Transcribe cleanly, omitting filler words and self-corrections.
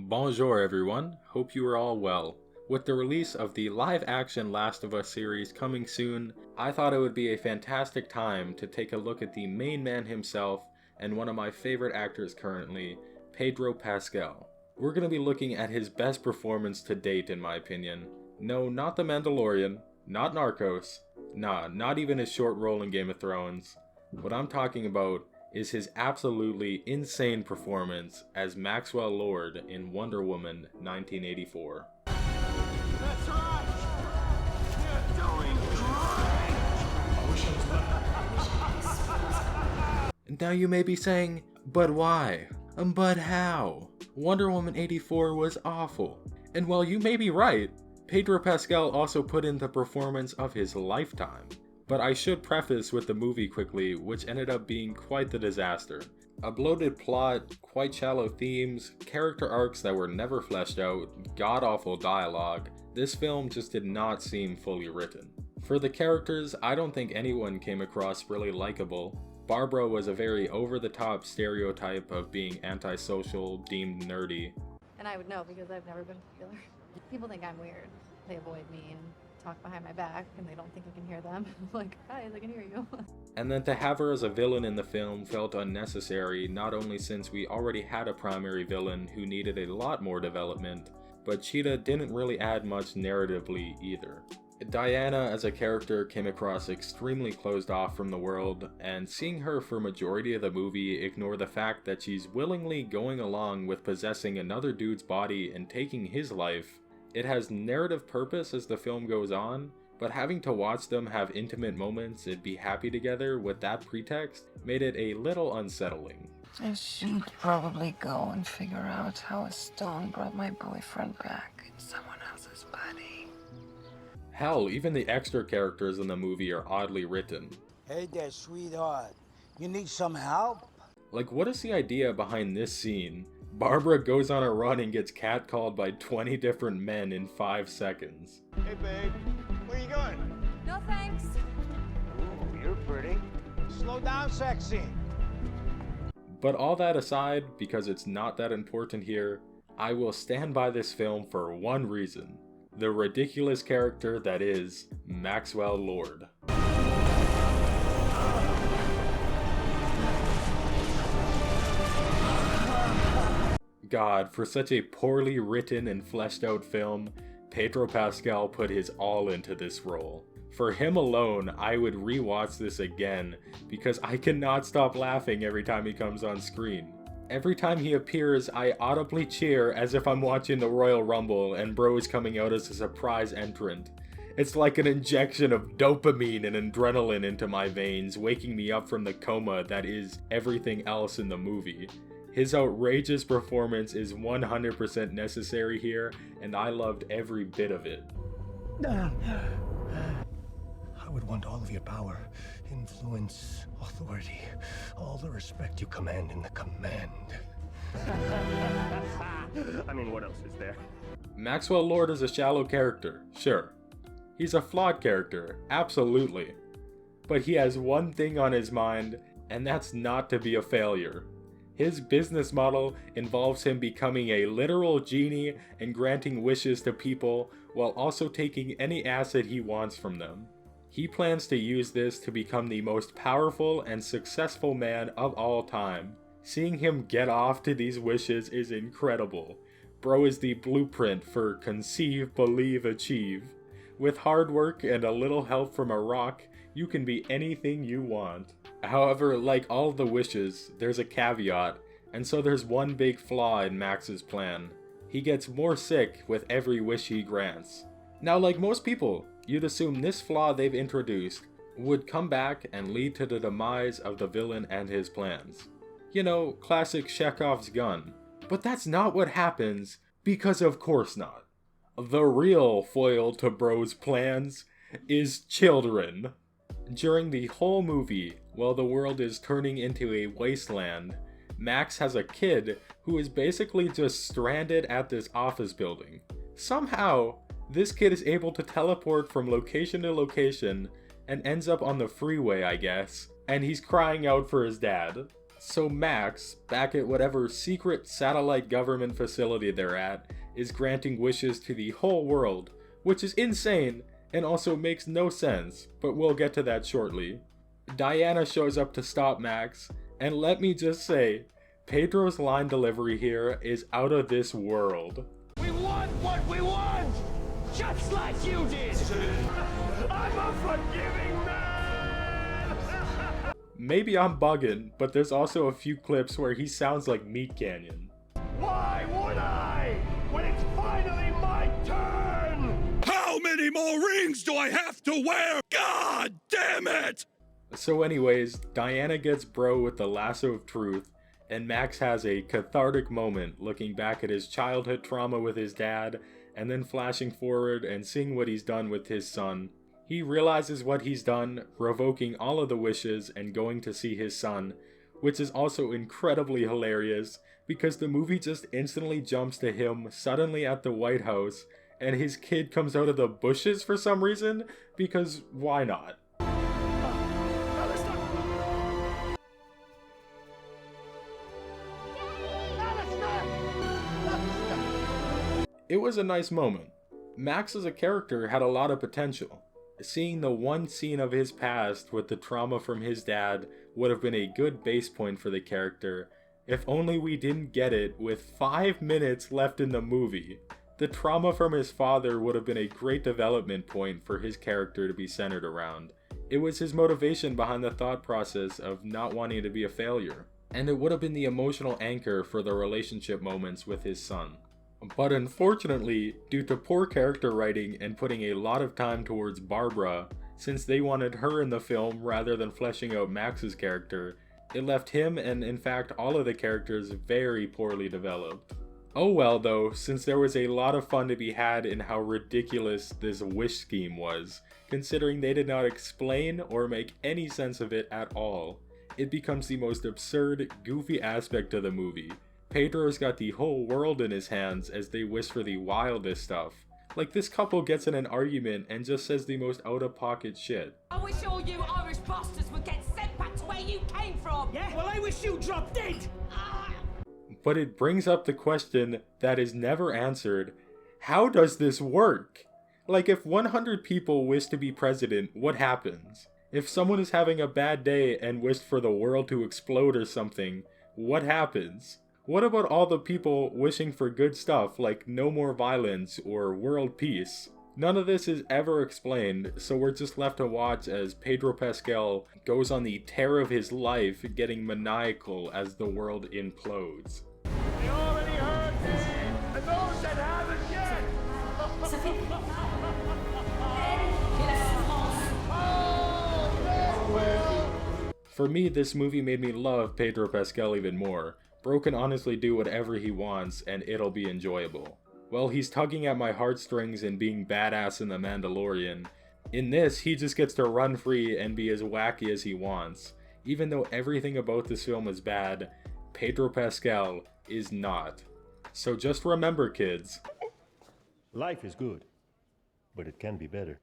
Bonjour everyone, hope you are all well. With the release of the live-action Last of Us series coming soon, I thought it would be a fantastic time to take a look at the main man himself and one of my favorite actors currently, Pedro Pascal. We're going to be looking at his best performance to date in my opinion. No, not The Mandalorian, not Narcos, not even his short role in Game of Thrones. What I'm talking about is his absolutely insane performance as Maxwell Lord in Wonder Woman 1984. That's right! You're doing great! Now you may be saying, but why? But how? Wonder Woman 84 was awful. And while you may be right, Pedro Pascal also put in the performance of his lifetime. But I should preface with the movie quickly, which ended up being quite the disaster. A bloated plot, quite shallow themes, character arcs that were never fleshed out, god-awful dialogue. This film just did not seem fully written. For the characters, I don't think anyone came across really likable. Barbara was a very over-the-top stereotype of being antisocial, deemed nerdy. And I would know because I've never been popular. People think I'm weird. They avoid me and talk behind my back and they don't think I can hear them. Like, guys, I can hear you. And then to have her as a villain in the film felt unnecessary, not only since we already had a primary villain who needed a lot more development, but Cheetah didn't really add much narratively either. Diana as a character came across extremely closed off from the world, and seeing her for majority of the movie ignore the fact that she's willingly going along with possessing another dude's body and taking his life. It has narrative purpose as the film goes on, but having to watch them have intimate moments and be happy together with that pretext made it a little unsettling. I should probably go and figure out how a stone brought my boyfriend back in someone else's body. Hell, even the extra characters in the movie are oddly written. Hey there, sweetheart. You need some help? Like, what is the idea behind this scene? Barbara goes on a run and gets catcalled by 20 different men in 5 seconds. Hey, babe. Where you going? No thanks. Ooh, you're pretty. Slow down, sexy. But all that aside, because it's not that important here, I will stand by this film for one reason. The ridiculous character that is Maxwell Lord. God, for such a poorly written and fleshed out film, Pedro Pascal put his all into this role. For him alone, I would rewatch this again, because I cannot stop laughing every time he comes on screen. Every time he appears, I audibly cheer as if I'm watching the Royal Rumble and bro is coming out as a surprise entrant. It's like an injection of dopamine and adrenaline into my veins, waking me up from the coma that is everything else in the movie. His outrageous performance is 100% necessary here, and I loved every bit of it. I would want all of your power, influence, authority, all the respect you command in the command. I mean, what else is there? Maxwell Lord is a shallow character, sure. He's a flawed character, absolutely. But he has one thing on his mind, and that's not to be a failure. His business model involves him becoming a literal genie and granting wishes to people while also taking any asset he wants from them. He plans to use this to become the most powerful and successful man of all time. Seeing him get off to these wishes is incredible. Bro is the blueprint for conceive, believe, achieve. With hard work and a little help from a rock, you can be anything you want. However, like all the wishes, there's a caveat, and so there's one big flaw in Max's plan. He gets more sick with every wish he grants. Now, like most people, you'd assume this flaw they've introduced would come back and lead to the demise of the villain and his plans. You know, classic Chekhov's gun. But that's not what happens, because of course not. The real foil to Bro's plans is children. During the whole movie, while the world is turning into a wasteland, Max has a kid who is basically just stranded at this office building. Somehow, this kid is able to teleport from location to location and ends up on the freeway, I guess, and he's crying out for his dad. So Max, back at whatever secret satellite government facility they're at, is granting wishes to the whole world, which is insane and also makes no sense, but we'll get to that shortly. Diana shows up to stop Max, and let me just say, Pedro's line delivery here is out of this world. We want what we want! Just like you did! I'm a forgiving man! Maybe I'm bugging, but there's also a few clips where he sounds like Meat Canyon. Why would I? When it's finally my turn! How many more rings do I have to wear? God damn it! So anyways, Diana gets bro with the lasso of truth, and Max has a cathartic moment looking back at his childhood trauma with his dad, and then flashing forward and seeing what he's done with his son. He realizes what he's done, revoking all of the wishes and going to see his son, which is also incredibly hilarious because the movie just instantly jumps to him suddenly at the White House, and his kid comes out of the bushes for some reason, because why not? It was a nice moment. Max as a character had a lot of potential. Seeing the one scene of his past with the trauma from his dad would have been a good base point for the character, if only we didn't get it with 5 minutes left in the movie. The trauma from his father would have been a great development point for his character to be centered around. It was his motivation behind the thought process of not wanting to be a failure, and it would have been the emotional anchor for the relationship moments with his son. But unfortunately, due to poor character writing and putting a lot of time towards Barbara, since they wanted her in the film rather than fleshing out Max's character, it left him and in fact all of the characters very poorly developed. Oh well though, since there was a lot of fun to be had in how ridiculous this wish scheme was, considering they did not explain or make any sense of it at all. It becomes the most absurd, goofy aspect of the movie. Pedro's got the whole world in his hands as they wish for the wildest stuff. Like this couple gets in an argument and just says the most out-of-pocket shit. I wish all you Irish bastards would get sent back to where you came from! Yeah, well I wish you dropped dead! But it brings up the question that is never answered. How does this work? Like if 100 people wish to be president, what happens? If someone is having a bad day and wished for the world to explode or something, what happens? What about all the people wishing for good stuff like no more violence or world peace? None of this is ever explained, so we're just left to watch as Pedro Pascal goes on the tear of his life, getting maniacal as the world implodes. They already heard me, and those that haven't yet! For me, this movie made me love Pedro Pascal even more. Bro can honestly do whatever he wants and it'll be enjoyable. Well, he's tugging at my heartstrings and being badass in The Mandalorian. In this, he just gets to run free and be as wacky as he wants. Even though everything about this film is bad, Pedro Pascal is not. So just remember, kids. Life is good, but it can be better.